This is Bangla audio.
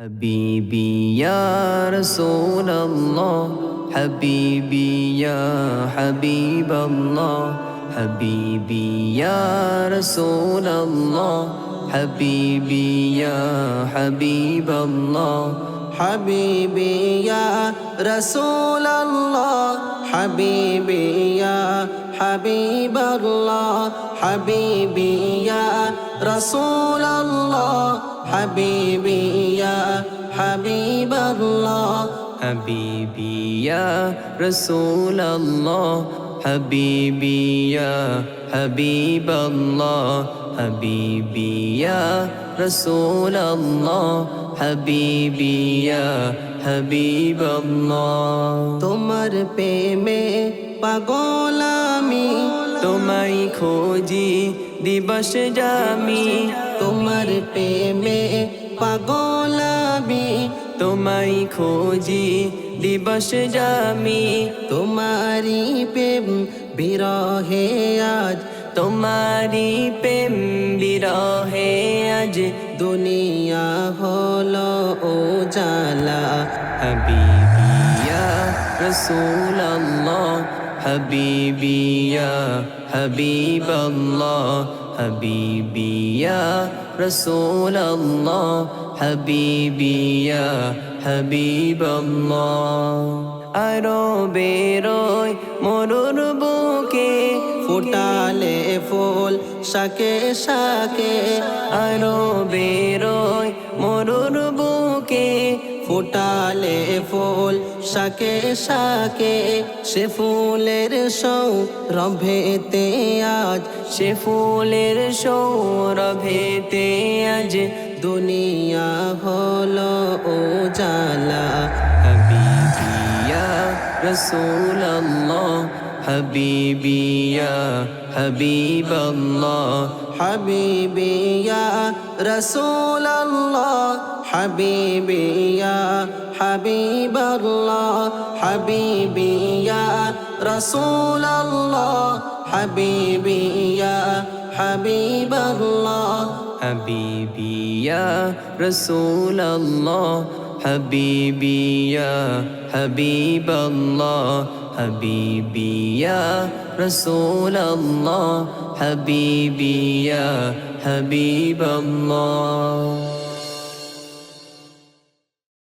حبيبي يا رسول الله، حبيبي يا حبيب الله، حبيبي يا رسول الله، حبيبي يا حبيب الله، حبيبي يا رسول الله، حبيبي يا حبيب الله، حبيبي يا رسول الله، حبيبي يا حبيب الله، حبيبي يا رسول الله، حبيبي يا حبيب الله، حبيبي يا رسول الله، حبيبي يا حبيب الله। তোমার প্রেমে পাগল আমি, তোমায় খোঁজি দিবস জামি, তোমার প্রেমে পাগল আমি, তোমায় খোঁজি দিবস জামি, তোমারি প্রেম বিরহে আজ, তোমারি প্রেম বিরহে আজ দুনিয়া হলো উজালা। হাবিবি ইয়া রাসূলুল্লাহ, হাবিবি ইয়া হাবিবাল্লাহ, হাবিবি ইয়া রাসূলুল্লাহ, হাবিবি ইয়া হাবিবাল্লাহ। আরো বেরোয় মরুর বুকে ফুটালে ফুল শাকে শাকে, আরো বেরোয় মরুর বুকে ফুটালে ফুল শাকে শাকে, সে ফুলের সৌরভেতে আজ, সে ফুলের সৌরভেতে আজ দুনিয়া হলো উজালা। হাবিবি ইয়া রাসূলুল্লাহ, হাবিবি ইয়া হাবিবাল্লাহ, حبيبي يا رسول الله، حبيبي يا حبيب الله، حبيبي يا رسول الله، حبيبي يا حبيب الله، হাবিবি ইয়া রাসূলুল্লাহ, হাবিবি ইয়া হাবিবাল্লাহ, হাবিবি ইয়া রাসূলুল্লাহ, হাবিবি ইয়া হাবিবাল্লাহ।